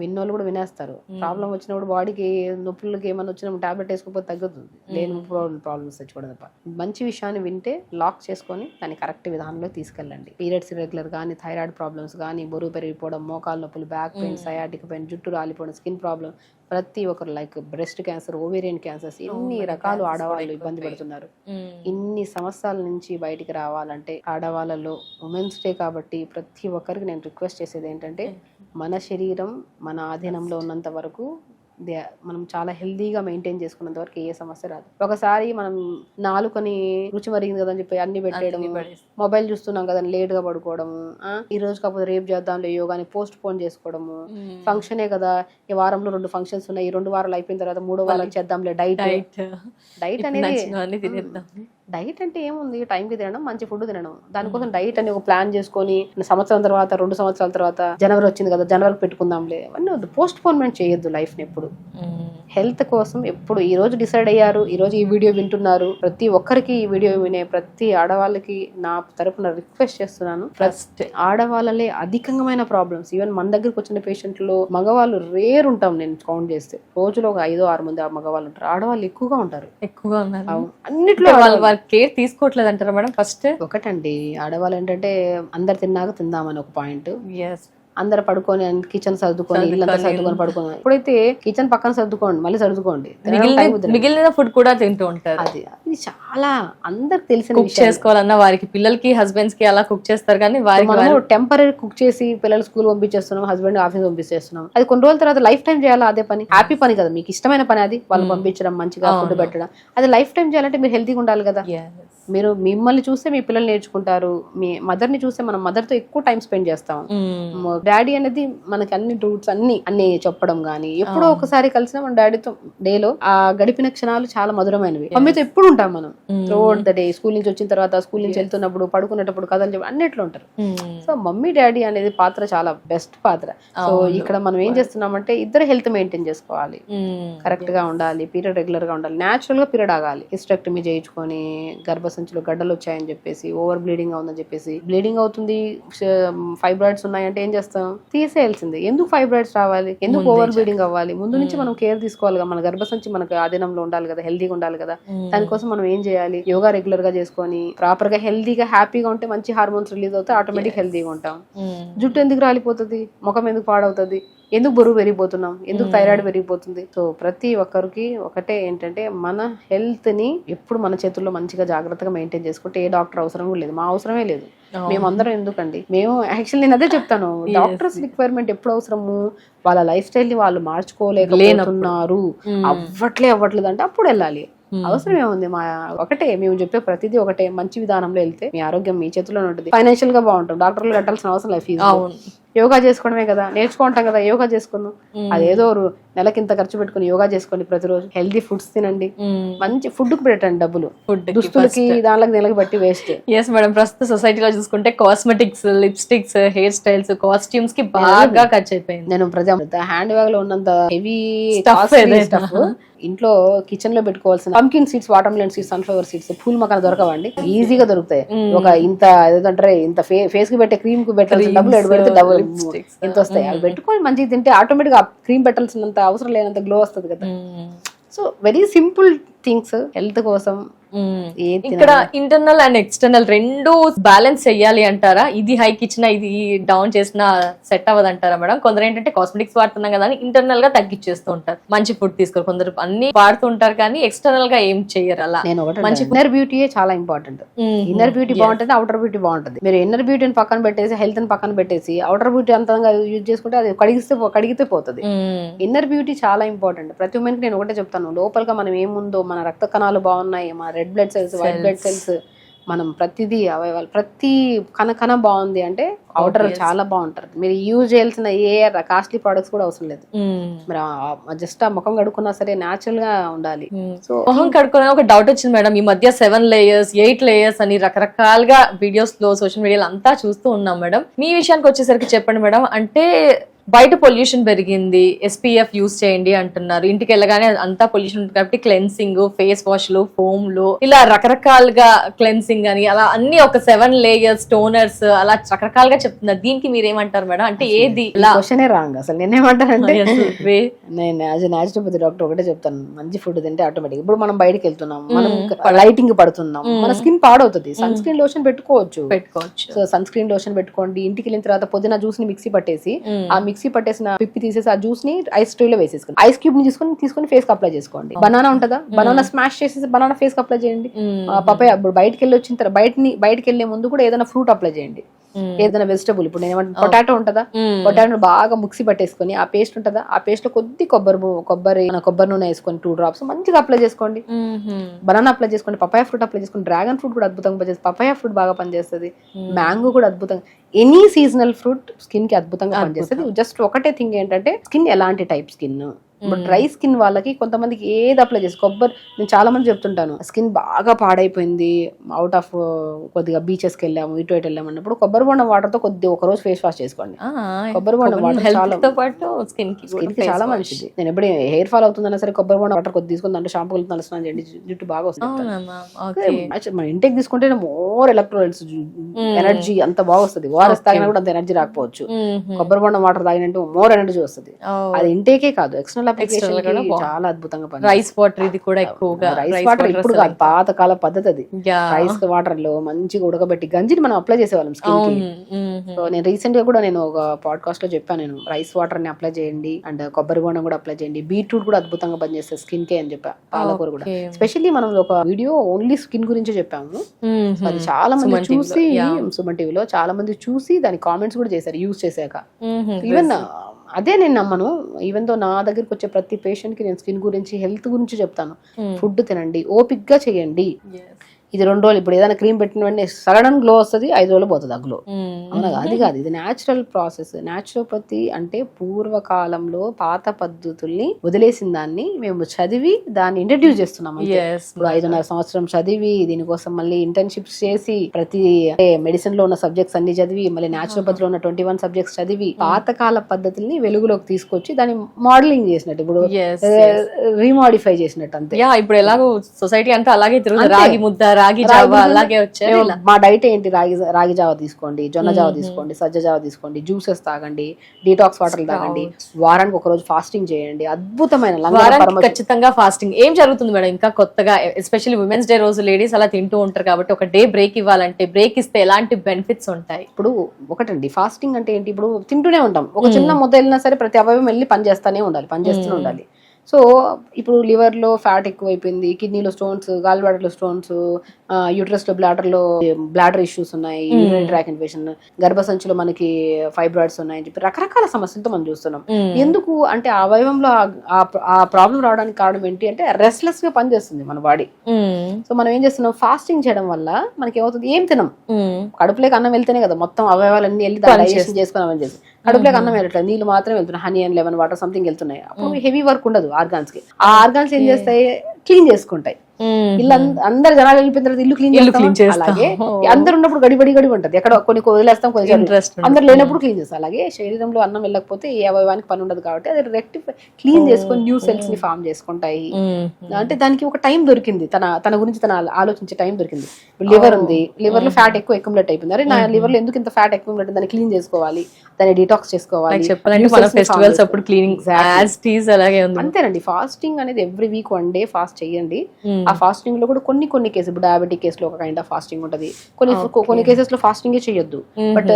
విన్నోళ్ళు కూడా వినేస్తారు. ప్రాబ్లం వచ్చినప్పుడు, బాడీకి నొప్పులకి ఏమైనా వచ్చినప్పుడు టాబ్లెట్ వేసుకోకపోతే తగ్గుతుంది, లేని ప్రాబ్లమ్స్ తెచ్చుకోవడం తప్ప. మంచి విషయాన్ని వింటే లాక్ చేసుకొని దాన్ని కరెక్ట్ విధానంలో తీసుకెళ్ళండి. పీరియడ్స్ రెగ్యులర్ కానీ, థైరాయిడ్ ప్రాబ్లమ్స్ కానీ, బరువు పెరిగిపోవడం, మోకాలు నొప్పులు, బ్యాక్ పెయిన్, సయాటిక్ పెయిన్, జుట్టు రాలిపోవడం, స్కిన్ ప్రాబ్లమ్, ప్రతి ఒక్కరు like breast cancer, ovarian cancers, ఇన్ని రకాలు ఆడవాళ్ళు ఇబ్బంది పడుతున్నారు. ఇన్ని సమస్యల నుంచి బయటికి రావాలంటే ఆడవాళ్ళలో ఉమెన్స్ డే కాబట్టి ప్రతి ఒక్కరికి నేను రిక్వెస్ట్ చేసేది ఏంటంటే, మన శరీరం మన ఆధీనంలో ఉన్నంత వరకు మనం చాలా హెల్దీగా మెయింటైన్ చేసుకున్నంత వరకు ఏ సమస్య రాదు. ఒకసారి మనం నాలుకని రుచి మరిగింది కదని చెప్పి అన్ని పెట్టేయడం, మొబైల్ చూస్తున్నాం కదా లేట్ గా పడుకోవడము, ఈ రోజు కాకపోతే రేపు చేద్దాంలే యోగాని పోస్ట్ పోన్ చేసుకోవడము, ఫంక్షనే కదా ఈ వారంలో 2 ఫంక్షన్స్ ఉన్నాయి, ఈ 2 వారాలు అయిపోయిన తర్వాత 3వ వారం చేద్దాంలే డైట్ అనేది. డైట్ అంటే ఏముంది, టైంకి తినడం, మంచి ఫుడ్ తినడం. దానికోసం డైట్ అని ఒక ప్లాన్ చేసుకొని సంవత్సరం తర్వాత, 2 సంవత్సరాల తర్వాత, జనవరి వచ్చింది కదా జనవరికి పెట్టుకుందాంలే, అవన్నీ వద్దు. పోస్ట్ పోన్మెంట్ చేయొద్దు లైఫ్ ని ఎప్పుడు. హెల్త్ కోసం ఎప్పుడు ఈ రోజు డిసైడ్ అయ్యారు, ఈ రోజు ఈ వీడియో వింటున్నారు, ప్రతి ఒక్కరికి ఈ వీడియో వినే ప్రతి ఆడవాళ్ళకి నా తరపున రిక్వెస్ట్ చేస్తున్నాను. ఫస్ట్ ఆడవాళ్ళలే అధికమైన ప్రాబ్లమ్స్. ఈవెన్ మన దగ్గరకు వచ్చిన పేషెంట్లో మగవాళ్ళు రేర్ ఉంటాం, నేను కౌంట్ చేస్తే రోజులో ఒక 5-6 మంది మగవాళ్ళు ఉంటారు, ఆడవాళ్ళు ఎక్కువగా ఉంటారు. అన్నిట్లో కేర్ తీసుకోవట్లేదు అంటారా మేడం? ఫస్ట్ ఒకటండి, ఆడవాళ్ళు ఏంటంటే అందరు తిన్నాక తిందామని ఒక పాయింట్, అందరు పడుకొని కిచెన్ సర్దుకొని ఇల్లంతా సర్దుకొని పడుకోండి. ఇప్పుడైతే కిచెన్ పక్కన సర్దుకోండి, మళ్ళీ సర్దుకోండి, మిగిలిన ఫుడ్ కూడా తింటూ ఉంటారు. అది చాలా అందరికి తెలిసిన కుక్ చేసుకోవాలన్నా వారికి, పిల్లలకి, హస్బెండ్స్ కి అలా కుక్ చేస్తారు, కానీ మనం టెంపరీ కుక్ చేసి పిల్లలు స్కూల్ పంపించేస్తున్నాం, హస్బెండ్ ఆఫీస్ పంపించేస్తున్నాం. అది కొన్ని రోజుల తర్వాత లైఫ్ టైం చేయాలా అదే పని? హ్యాపీ పని కదా, మీకు ఇష్టమైన పని అది, వాళ్ళు పంపించడం, మంచిగా ఫుడ్ పెట్టడం. అది లైఫ్ టైం చేయాలంటే మీరు హెల్తీగా ఉండాలి కదా. మీరు మిమ్మల్ని చూస్తే మీ పిల్లలు నేర్చుకుంటారు, మీ మదర్ ని చూస్తే మనం మదర్ తో ఎక్కువ టైం స్పెండ్ చేస్తాం. డాడీ అనేది మనకి అన్ని రూట్స్ అన్ని చెప్పడం గానీ, ఎప్పుడో ఒకసారి కలిసిన మన డాడీతో డేలో ఆ గడిపిన క్షణాలు చాలా మధురమైనవి. మమ్మీతో ఎప్పుడు ఉంటాం మనం త్రూఅవుట్ ద డే. స్కూల్ నుంచి వచ్చిన తర్వాత, స్కూల్ నుంచి వెళ్తున్నప్పుడు, పడుకునేటప్పుడు కథలు చెప్పి అన్నిట్లో ఉంటారు. సో మమ్మీ డాడీ అనేది పాత్ర చాలా బెస్ట్ పాత్ర. సో ఇక్కడ మనం ఏం చేస్తున్నామంటే ఇద్దరు హెల్త్ మెయింటైన్ చేసుకోవాలి, కరెక్ట్ గా ఉండాలి, పీరియడ్ రెగ్యులర్ గా ఉండాలి, న్యాచురల్ గా పీరియడ్ ఆగాలి. హిస్టెక్టమీ చేయించుకొని గర్భసంచిలో గడ్డలు వచ్చాయని చెప్పేసి, ఓవర్ బ్లీడింగ్ అవుతుందని చెప్పేసి, బ్లీడింగ్ అవుతుంది, ఫైబ్రాయిడ్స్ ఉన్నాయంటే ఏం చేస్తాం, తీసేయాల్సిందే. ఎందుకు ఫైబ్రాయిడ్స్ రావాలి, ఎందుకు ఓవర్ బ్లీడింగ్ అవ్వాలి? ముందు నుంచి మనం కేర్ తీసుకోవాలి కదా, మన గర్భసంచి మనకు ఆధీనంలో ఉండాలి కదా, హెల్దీగా ఉండాలి కదా. దానికోసం మనం ఏం చేయాలి, యోగా రెగ్యులర్ గా చేసుకొని ప్రాపర్ గా హెల్దీగా హ్యాపీగా ఉంటే మంచి హార్మోన్స్ రిలీజ్ అవుతాయి, ఆటోమేటిక్ హెల్దీగా ఉంటాం. జుట్టు ఎందుకు రాలిపోతుంది, ముఖం ఎందుకు పాడవుతుంది, ఎందుకు బరువు పెరిగిపోతున్నాం, ఎందుకు థైరాయిడ్ పెరిగిపోతుంది? సో ప్రతి ఒక్కరికి ఒకటే ఏంటంటే, మన హెల్త్ ని ఎప్పుడు మన చేతుల్లో మంచిగా జాగ్రత్తగా మెయింటైన్ చేసుకుంటే ఏ డాక్టర్ అవసరం కూడా లేదు, మా అవసరమే లేదు. మేమందరం ఎందుకండి, మేము యాక్చువల్లీ నేను అదే చెప్తాను, డాక్టర్స్ రిక్వైర్మెంట్ ఎప్పుడు అవసరము, వాళ్ళ లైఫ్ స్టైల్ ని వాళ్ళు మార్చుకోలేకపోతున్నారు, అవ్వట్లేదు అంటే అప్పుడు వెళ్ళాలి. అవసరం ఏముంది, మా ఒకటే మేము చెప్పే ప్రతిదీ ఒకటే, మంచి విధానంలో వెళ్తే మీ ఆరోగ్యం మీ చేతిలోనే ఉంటుంది, ఫైనాన్షియల్ గా బాగుంటాం, డాక్టర్లు కట్టాల్సిన అవసరం లేదు ఫీజు. యోగా చేసుకోవడమే కదా, నేర్చుకుంటాం కదా, యోగా చేసుకున్నాం. అదేదో నెలకి ఇంత ఖర్చు పెట్టుకుని యోగా చేసుకోండి, ప్రతిరోజు హెల్దీ ఫుడ్స్ తినండి, మంచి ఫుడ్ కి పెట్టండి డబ్బులు, దుస్తులకి దానికి నెలకి బట్టి వేస్ట్. ఎస్ మేడం, ప్రస్తుత సొసైటీలో చూసుకుంటే cosmetics, lipsticks, hair styles, costumes కి బాగా ఖర్చు అయిపోయింది. నేను హ్యాండ్ బ్యాగ్ లో ఉన్నంత హెవీ Stuff ఏదైనా. స్టఫ్ ఇంట్లో కిచెన్ లో పెట్టుకోవాల్సిన pumpkin seeds, water melon seeds, sunflower seeds, pool మకాన దొరకవండి, ఈజీగా దొరుకుతాయి. ఒక ఇంత ఏదంటారు ఇంత ఫేస్ కి పెట్టే క్రీమ్ కు పెట్టాల్సిన డబ్బులు ఎడు పెడితే డబ్బులు ఎంత వస్తాయి. అవి పెట్టుకొని మంచిగా తింటే ఆటోమేటిక్ గా క్రీమ్ పెట్టాల్సినంత అవసరం లేనంత గ్లో వస్తుంది కదా. So very simple things health కోసం. ఇక్కడ ఇంటర్నల్ అండ్ ఎక్స్టర్నల్ రెండు బ్యాలెన్స్ చెయ్యాలి అంటారా? ఇది హైక్ ఇచ్చినా ఇది డౌన్ చేసినా సెట్ అవ్వదు అంటారా మేడం? కొందరు ఏంటంటే కాస్మెటిక్స్ వాడుతున్నాం కదా అని ఇంటర్నల్ గా తగ్గించేస్తూ ఉంటారు, మంచి ఫుడ్ తీసుకోరు. కొందరు అన్ని వాడుతూ ఉంటారు కానీ ఎక్స్టర్నల్ గా ఏం చెయ్యరు. అలా నేను ఒకటి మంచి ఇన్నర్ బ్యూటీయే చాలా ఇంపార్టెంట్. ఇన్నర్ బ్యూటీ బాగుంటుంది, అవుటర్ బ్యూటీ బాగుంటుంది. మీరు ఇన్నర్ బ్యూటీని పక్కన పెట్టేసి హెల్త్ ని పక్కన పెట్టేసి అవుటర్ బ్యూటీ అంతంగా యూజ్ చేసుకుంటే అది కడిగితే పోతుంది. ఇన్నర్ బ్యూటీ చాలా ఇంపార్టెంట్. ప్రతి ఉమెన్ కి నేను ఒకటే చెప్తాను, లోపలగా మనం ఏముందో, మన రక్త కణాలు బాగున్నాయి, మన red blood cells, white blood cells, మనం ప్రతిదీ అవయవాలు ప్రతి కణ బాగుంది అంటే అవుటర్ చాలా బాగుంటారు. మీరు యూజ్ చేయాల్సిన ఏ కాస్ట్లీ ప్రొడక్ట్స్ కూడా అవసరం లేదు. మీరు జస్ట్ ఆ ముఖం కడుక్కున్నా సరే న్యాచురల్ గా ఉండాలి. సో మొహం కడుక్కునే ఒక డౌట్ వచ్చింది మేడం, ఈ మధ్య 7 layers 8 layers అని రకరకాలుగా వీడియోస్ లో సోషల్ మీడియాలో అంతా చూస్తూ ఉన్నాం మేడం. మీ విషయానికి వచ్చేసరికి చెప్పండి మేడం, అంటే బయట పొల్యూషన్ పెరిగింది, SPF యూజ్ చేయండి అంటున్నారు, ఇంటికి వెళ్ళగానే అంతా పొల్యూషన్ ఉంటుంది కాబట్టి క్లెన్సింగ్, ఫేస్ వాష్లు, ఫోమ్లు, ఇలా రకరకాలుగా క్లెన్సింగ్ అని అలా అన్ని ఒక 7 layers టోనర్స్ అలా రకరకాలుగా చెప్తున్నారు. దీనికి మీరు ఏమంటారు మేడం? అంటే ఏది క్వశ్చనే రాంగ్ అసలు. నేనేమంటానంటే నేను యాజ్ ఎ న్యాచురోపతి డాక్టర్ ఒకటే చెప్తాను, మంచి ఫుడ్ తింటే ఆటోమేటిక్. ఇప్పుడు మనం బయటకి వెళ్తున్నాం, మనం లైటింగ్ పడుతున్నాం, మన స్కిన్ పాడవుతుంది, సన్ స్క్రీన్ లోషన్ పెట్టుకోవచ్చు. సో సన్ స్క్రీన్ లోషన్ పెట్టుకోండి. ఇంటికి వెళ్ళిన తర్వాత పుదీనా జ్యూస్ ని మిక్సీ పట్టేసి ఆ మిక్సీ పట్టేసిన పిప్పి తీసేసి ఆ జ్యూస్ ని ఐస్ ట్రే లో వేసేసుకోండి. ఐస్ క్యూబ్ ని తీసుకొని ఫేస్ కి అప్లై చేసుకోండి. బనానా ఉంటుందా, బనానా స్మాష్ చేసేసి బనానా ఫేస్ కి అప్లై చేయండి. పపాయ ఇప్పుడు బయటకి వెళ్ళి వచ్చిన తర్వాత బయటకి వెళ్లే ముందు కూడా ఏదైనా ఫ్రూట్ అప్లై చేయండి, ఏదైనా వెజిటబుల్. ఇప్పుడు నేను పొటాటో ఉంటుందా, పొటాటో బాగా మిక్సీ పట్టేసుకొని ఆ పేస్ట్ ఉంటుందా, ఆ పేస్ట్ లో కొద్ది కొబ్బరి నూనె వేసుకొని 2 drops మంచిగా అప్లై చేసుకోండి. బనానా అప్లై చేసుకోండి, పపాయ ఫ్రూట్ అప్లై చేసుకోండి. డ్రాగన్ ఫ్రూట్ కూడా అద్భుతంగా పనిచేస్తుంది, పపాయ ఫ్రూట్ బాగా పనిచేస్తుంది, మ్యాంగో కూడా అద్భుతంగా. ఎనీ సీజనల్ ఫ్రూట్ స్కిన్ కి అద్భుతంగా పనిచేస్తుంది. జస్ట్ ఒకటే థింగ్ ఏంటంటే స్కిన్ ఎలాంటి టైప్ స్కిన్. ఇప్పుడు డ్రై స్కిన్ వాళ్ళకి కొంతమందికి ఏది అప్లై చేసి నేను చాలా మంది చెప్తుంటాను, స్కిన్ బాగా పాడైపోయింది, అవుట్ ఆఫ్ కొద్దిగా బీచెస్ కి వెళ్ళాము, ఇటు వెళ్ళాము అన్నప్పుడు కొబ్బరి బొండం వాటర్ తో ఒక రోజు ఫేస్ వాష్ చేసుకోండి. కొబ్బరి బొండం వాటర్ చాలా స్కిన్ కి చాలా మంచిది. నేను ఎప్పుడు హెయిర్ ఫాల్ అవుతుందన్నా సరే కొబ్బరి బొండం వాటర్ కొద్ది తీసుకుని దాంట్లో షాంపూ కలిపి స్నానం చేయండి, జుట్టు బాగా వస్తుంది. మన ఇంటేక్ తీసుకుంటే మోర్ ఎలక్ట్రోలైట్స్, ఎనర్జీ అంత బాగా వస్తుంది. ఓఆర్ఎస్ తాగినా కూడా అంత ఎనర్జీ రాకపోవచ్చు, కొబ్బరి బొండం వాటర్ తాగినట్టు మోర్ ఎనర్జీ వస్తుంది. అది ఇంటేకే కాదు, ఎక్స్టర్నల్ చాలా అద్భుతంగా రైస్ వాటర్, ఇది కూడా ఎక్కువగా రైస్ వాటర్ ఇప్పుడు కాదు, పాతకాల పద్ధతి అది. రైస్ వాటర్ లో మంచిగా ఉడకబెట్టి గంజిని మనం అప్లై చేసేవాళ్ళం స్కిన్ కి. సో నేను రీసెంట్ గా కూడా నేను ఒక పాడ్కాస్ట్ లో చెప్పాను, నేను రైస్ వాటర్ ని అప్లై చేయండి అండ్ కొబ్బరి బొండం కూడా అప్లై చేయండి, బీట్రూట్ కూడా అద్భుతంగా పనిచేస్తుంది స్కిన్ కి అని చెప్పా, పాలకూర కూడా. స్పెషల్లీ మనం ఒక వీడియో ఓన్లీ స్కిన్ గురించి చెప్పాము, అది చాలా మంది చూసి సుమన్ టీవీలో చాలా మంది చూసి దాని కామెంట్స్ కూడా చేశారు యూజ్ చేశాక. ఈవెన్ అదే నేను నమ్మను, ఈవెన్ తో నా దగ్గరికి వచ్చే ప్రతి పేషెంట్ కి నేను స్కిన్ గురించి హెల్త్ గురించి చెప్తాను. ఫుడ్ తినండి, ఓపిక్ గా చేయండి. ఇది 2 రోజులు ఇప్పుడు ఏదైనా క్రీమ్ పెట్టిన వెంటనే సడన్ గ్లో వస్తుంది, 5 రోజులు పోతుంది ఆ గ్లో. అవునా? అది కాదు, ఇది న్యాచురల్ ప్రాసెస్. న్యాచురోపతి అంటే పూర్వకాలంలో పాత పద్ధతుల్ని వదిలేసిన దాన్ని మేము చదివి దాన్ని ఇంట్రడ్యూస్ చేస్తున్నాం. ఇప్పుడు 5.5 సంవత్సరం చదివి దీనికోసం మళ్ళీ ఇంటర్న్షిప్స్ చేసి ప్రతి మెడిసిన్ లో ఉన్న సబ్జెక్ట్స్ అన్ని చదివి మళ్ళీ న్యాచురోపతిలో ఉన్న 21 సబ్జెక్ట్స్ చదివి పాతకాల పద్ధతుల్ని వెలుగులోకి తీసుకొచ్చి దాన్ని మోడలింగ్ చేసినట్టు, ఇప్పుడు రీమాడిఫై చేసినట్టు అంతే. ఇప్పుడు ఎలాగో సొసైటీ అంతా అలాగే తిరుగుతుంది, రాగి ముద్ద, రాగి జావా అలాగే వచ్చాయి. మా డైట్ ఏంటి, రాగి జావా తీసుకోండి, జొన్న జావా తీసుకోండి, సజ్జ జావా తీసుకోండి, జ్యూసెస్ తాగండి, డీటాక్స్ వాటర్ తాగండి, వారానికి ఒక రోజు ఫాస్టింగ్ చేయండి. అద్భుతమైన ఖచ్చితంగా ఫాస్టింగ్. ఏం జరుగుతుంది మేడం ఇంకా కొత్తగా, ఎస్పెషల్లీ ఉమెన్స్ డే రోజు లేడీస్ అలా తింటూ ఉంటారు కాబట్టి ఒక డే బ్రేక్ ఇవ్వాలంటే బ్రేక్ ఇస్తే ఎలాంటి బెనిఫిట్స్ ఉంటాయి? ఇప్పుడు ఒకటండి, ఫాస్టింగ్ అంటే ఏంటి, ఇప్పుడు తింటూనే ఉంటాం, ఒక చిన్న ముద్ద వెళ్ళినా సరే ప్రతి అవయవం వెళ్ళి పనిచేస్తూనే ఉండాలి. సో ఇప్పుడు లివర్ లో ఫ్యాట్ ఎక్కువైపోయింది, కిడ్నీలో stones, gall bladder stones, uterus లో బ్లాడర్ ఇష్యూస్ ఉన్నాయి, యూరినరీ ట్రాక్ ఇన్ఫెక్షన్, గర్భసంచిలో మనకి ఫైబ్రాయిడ్స్ ఉన్నాయని చెప్పి రకరకాల సమస్యలతో మనం చూస్తున్నాం. ఎందుకు అంటే ఆ అవయవంలో ఆ ప్రాబ్లం రావడానికి కారణం ఏంటి అంటే రెస్ట్లెస్ గా పనిచేస్తుంది మన బాడీ. సో మనం ఏం చేస్తున్నాం, ఫాస్టింగ్ చేయడం వల్ల మనకి ఏమవుతుంది, ఏం తినం, కడుపులోకి అన్నం వెళ్తేనే కదా మొత్తం అవయవాలన్నీ వెళ్ళి డైజెషన్ చేసుకుని అవన్నీ చేస్తాం. కడుపులోకి అన్నం వెళ్ళట్లేదు, నీళ్ళు మాత్రం వెళ్తున్నాయి, honey and lemon water something వెళ్తున్నాయి. అప్పుడు హెవీ వర్క్ ఉండదు ఆర్గాన్స్ కి. ఆ ఆర్గాన్స్ ఏం చేస్తాయి, క్లీన్ చేసుకుంటాయి. ఇల్లు అందరు జనాలు వెళ్ళిపోయిన తర్వాత ఇల్లు క్లీన్ చేస్తాం. అలాగే అందరు ఉన్నప్పుడు గడి ఉంటది, ఎక్కడ కొన్ని వదిలేస్తాం, కొన్ని అందరు లేనప్పుడు క్లీన్ చేస్తాం. అలాగే శరీరంలో అన్నం వెళ్ళకపోతే ఏ అవయవానికి పని ఉండదు కాబట్టి అది రెక్టిఫై క్లీన్ చేసుకొని న్యూ సెల్స్ ని ఫామ్ చేసుకుంటాయి. అంటే దానికి ఒక టైం దొరికింది, తన గురించి తన ఆలోచించే టైం దొరికింది. లివర్ ఉంది, లివర్ లో ఫ్యాట్ ఎక్కువ అక్యుములేట్ అయిపోయింది, అరే నా లివర్ లో ఎందుకు ఇంత ఫ్యాట్ అక్యుములేట్, దాన్ని క్లీన్ చేసుకోవాలి, దాన్ని డిటాక్స్ చేసుకోవాలి. ఫెస్టివల్స్ అప్పుడు క్లీనింగ్ అంతేనండి. ఫాస్టింగ్ అనేది ఎవ్రీ వీక్ 1 day ఫాస్ట్ చేయండి. ఆ ఫాస్టింగ్ లో కూడా కొన్ని కేసులు, ఇప్పుడు డయాబెటిక్ కేసులో ఒక కైండ్ ఆఫ్ ఫాస్టింగ్ ఉంటది, కొన్ని కేసెస్ లో ఫాస్టింగ్ చేయొద్దు, బట్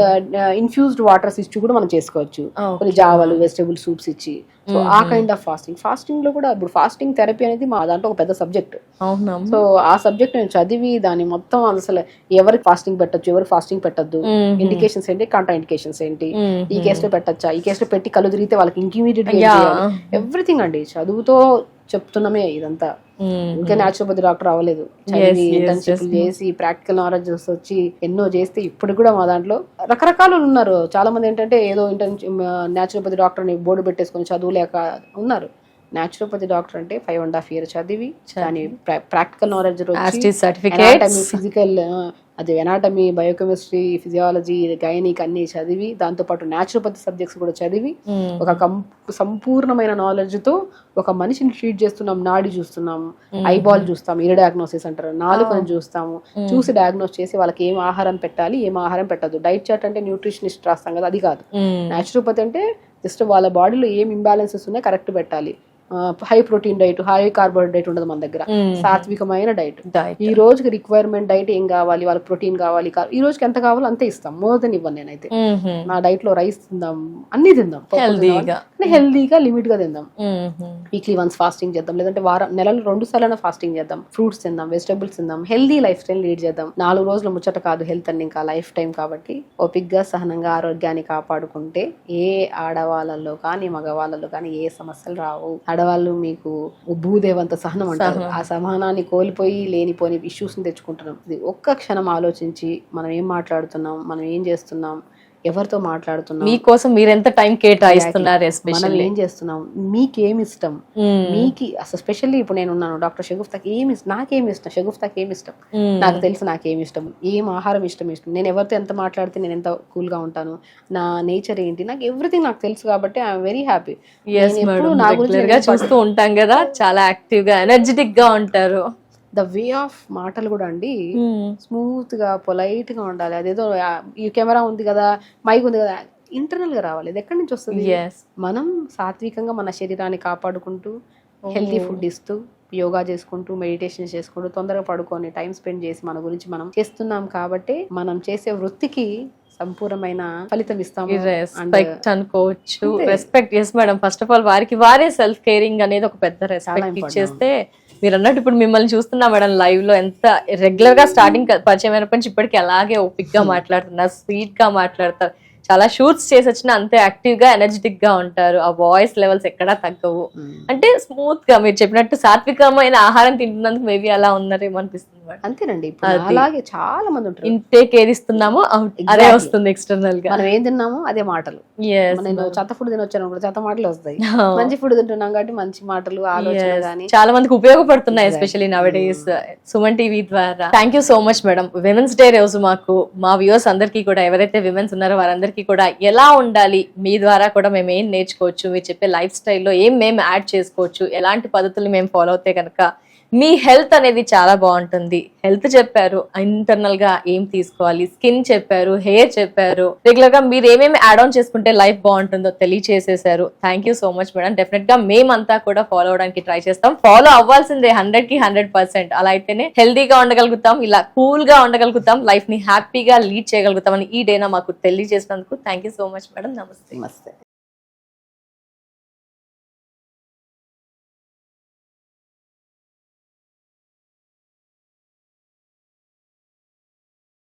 ఇన్ఫ్యూజ్డ్ వాటర్స్ ఇచ్చి కూడా మనం చేసుకోవచ్చు, కొన్ని జావాలు వెజిటబుల్ సూప్స్ ఇచ్చి. సో ఆ కైండ్ ఆఫ్ ఫాస్టింగ్ లో కూడా ఇప్పుడు ఫాస్టింగ్ థెరపీ అనేది మా దాంట్లో ఒక పెద్ద సబ్జెక్ట్. సో ఆ సబ్జెక్ట్ నేను చదివి దాని మొత్తం అసలు ఎవరికి ఫాస్టింగ్ పెట్టచ్చు, ఎవరికి ఫాస్టింగ్ పెట్టద్దు, ఇండికేషన్స్ ఏంటి, కాంట్రా ఇండికేషన్స్ ఏంటి, ఈ కేసులో పెట్టచ్చా, ఈ కేసులో పెట్టి కళ్ళు తిరిగితే వాళ్ళకి ఇంకిమీడియట్ ఎవ్రీథింగ్ అండి చదువుతో చెప్తున్నామే ఇదంతా. ఇంకా న్యాచురోపతి డాక్టర్ అవ్వలేదు, ఇంటర్న్షిప్ చేసి ప్రాక్టికల్ నాలెడ్జ్ వచ్చి ఎన్నో చేస్తే ఇప్పుడు కూడా మా దాంట్లో రకరకాలు ఉన్నారు. చాలా మంది ఏంటంటే ఏదో న్యాచురోపతి డాక్టర్ అని బోర్డు పెట్టేసుకొని చదువులేక ఉన్నారు. న్యాచురోపతి డాక్టర్ అంటే 5.5 years చదివి దాని ప్రాక్టికల్ నాలెడ్జ్ ఫిజికల్, అది ఎనాటమీ, బయోకెమిస్ట్రీ, ఫిజియాలజీ, గైనిక్ అన్ని చదివి దాంతోపాటు న్యాచురోపతి సబ్జెక్ట్స్ కూడా చదివి ఒక సంపూర్ణమైన నాలెడ్జ్ తో ఒక మనిషిని ట్రీట్ చేస్తున్నాం. నాడి చూస్తున్నాము, ఐబాల్ చూస్తాం, ఇయర్ డయాగ్నోసిస్ అంటారు, నాలుకను చూస్తాము, చూసి డయాగ్నోస్ చేసి వాళ్ళకి ఏం ఆహారం పెట్టాలి, ఏం ఆహారం పెట్టద్దు. డైట్ చార్ట్ అంటే న్యూట్రిషనిస్ట్ రాస్తాం కదా, అది కాదు. న్యాచురోపతి అంటే జస్ట్ వాళ్ళ బాడీలో ఏం ఇంబ్యాలెన్సెస్ ఉన్నాయో కరెక్ట్ పెట్టాలి. High protein diet, high carbohydrate ఉండదు మన దగ్గర, సాత్వికమైన డైట్. ఈ రోజుకి రిక్వైర్మెంట్ డైట్ ఏం కావాలి, వాళ్ళకి ప్రోటీన్ కావాలి, ఈ రోజుకి ఎంత కావాలో అంతే ఇస్తాం, మోర్ దెన్ ఇవ్వను నేనైతే. నా డైట్ లో రైస్ తిందాం, అన్ని తిందాం, హెల్దీగా లిమిట్ గా తిందాం. వీక్లీ వన్స్ ఫాస్టింగ్ చేద్దాం, లేదంటే నెలలో 2 సార్లు ఫాస్టింగ్ చేద్దాం. ఫ్రూట్స్ తిందాం, వెజిటబుల్స్ తిందాం, హెల్దీ లైఫ్ స్టైల్ లీడ్ చేద్దాం. 4 రోజుల ముచ్చట కాదు హెల్త్ అని, ఇంకా లైఫ్ టైం కాబట్టి ఓపిక్గా సహనంగా ఆరోగ్యాన్ని కాపాడుకుంటే ఏ ఆడవాళ్ళలో కానీ మగవాళ్ళలో కానీ ఏ సమస్యలు రావు. ఆడవాళ్ళు మీకు భూదేవంత సహనం అంటారు, ఆ సహనాన్ని కోల్పోయి లేనిపోని ఇష్యూస్ ని తెచ్చుకుంటున్నాం. ఇది ఒక్క క్షణం ఆలోచించి మనం ఏం మాట్లాడుతున్నాం, మనం ఏం చేస్తున్నాం, ఎవరితో మాట్లాడుతున్నాం, మీకోసం మీరు ఎంత టైం కేటాయిస్తున్నారు, మనం ఏం చేస్తున్నాం, మీకేమి ఇష్టం, మీకు అసలు స్పెషల్లీ ఇప్పుడు నేను ఉన్నాను డాక్టర్ షగుఫ్తాకి నాకేమి ఇష్టం, షగుఫ్తాకి ఏమి ఇష్టం, నాకు తెలుసు నాకేమి ఇష్టం, ఏం ఆహారం ఇష్టం. నేను ఎవరితో ఎంత మాట్లాడితే నేను ఎంత కూల్ గా ఉంటాను, నా నేచర్ ఏంటి, నాకు ఎవ్రీథింగ్ నాకు తెలుసు కాబట్టి ఐఎమ్ వెరీ హ్యాపీ. నా గురించి చూస్తూ ఉంటాం కదా, చాలా యాక్టివ్ గా ఎనర్జెటిక్ గా ఉంటారు. ద వే ఆఫ్ మాటలు కూడా అండి స్మూత్ గా పొలైట్ గా ఉండాలి. అదేదో ఈ కెమెరా ఉంది కదా, మైక్ ఉంది కదా, ఇంటర్నల్ గా రావాలి. ఇది ఎక్కడి నుంచి వస్తుంది? మనం సాత్వికంగా మన శరీరాన్ని కాపాడుకుంటూ హెల్తీ ఫుడ్ ఇస్తూ యోగా చేసుకుంటూ మెడిటేషన్ చేసుకుంటూ తొందరగా పడుకొని టైం స్పెండ్ చేసి మన గురించి మనం చేస్తున్నాం కాబట్టి మనం చేసే వృత్తికి సంపూర్ణమైన ఫలితం ఇస్తాము అనుకోవచ్చు. Respect. Yes madam, first of all వారికి వారే సెల్ఫ్ కేరింగ్ అనేది ఒక పెద్ద రెస్పెక్ట్ ఇచ్చేస్తే, మీరు అన్నట్టు ఇప్పుడు మిమ్మల్ని చూస్తున్నా మేడం లైవ్ లో, ఎంత రెగ్యులర్ గా స్టార్టింగ్ పరిచయం అయినప్పటి నుంచి ఇప్పటికి అలాగే ఓపిక్ గా మాట్లాడుతున్నారు, స్వీట్ గా మాట్లాడతారు, చాలా షూట్స్ చేసి వచ్చినా అంతే యాక్టివ్ గా ఎనర్జెటిక్ గా ఉంటారు. ఆ వాయిస్ లెవెల్స్ ఎక్కడా తగ్గవు. అంటే స్మూత్ గా మీరు చెప్పినట్టు సాత్వికమైన ఆహారం తింటున్నందుకు మేబీ అలా ఉన్నారేమో అనిపిస్తుంది. అంతేనండి, అలాగే చాలా మంది ఉంటారు. ఇంటేక్ ఏది ఇస్తున్నామో అదే వస్తుంది ఎక్స్టర్నల్ గా. మనం ఏం తిన్నామో అదే మాటలు. నేను చెత్త ఫుడ్ తినొచ్చాను, చెత్త మాటలు వస్తాయి. మంచి ఫుడ్ తింటున్నాం కాబట్టి మంచి మాటలు, ఆలోచన గానీ చాలా మందికి ఉపయోగపడుతున్నాయి, especially now days Suman TV ద్వారా. Thank you so much madam. Women's day రోజు మాకు మా వ్యూవర్స్ అందరికీ కూడా, ఎవరైతే విమెన్స్ ఉన్నారో వారందరికీ కూడా ఎలా ఉండాలి, మీ ద్వారా కూడా మేము ఏం నేర్చుకోవచ్చు, మీరు చెప్పే లైఫ్ స్టైల్లో ఏం మేము యాడ్ చేసుకోవచ్చు, ఎలాంటి పద్ధతులు మేము ఫాలో అవుతే కనుక మీ హెల్త్ అనేది చాలా బాగుంటుంది. హెల్త్ చెప్పారు, ఇంటర్నల్ గా ఏం తీసుకోవాలి, స్కిన్ చెప్పారు, హెయిర్ చెప్పారు, రెగ్యులర్ గా మీరు ఏమేమి యాడ్ ఆన్ చేసుకుంటే లైఫ్ బాగుంటుందో తెలియచేసేసారు. Thank you so much madam. Definite గా మేమంతా కూడా ఫాలో అవడానికి ట్రై చేస్తాం. ఫాలో అవ్వాల్సిందే 100కి 100%. అలా అయితేనే హెల్తీగా ఉండగలుగుతాం, ఇలా కూల్ గా ఉండగలుగుతాం, లైఫ్ ని హ్యాపీగా లీడ్ చేయగలుగుతాం అని ఈ డేనా మాకు తెలియజేసినందుకు thank you so much madam. నమస్తే. నమస్తే.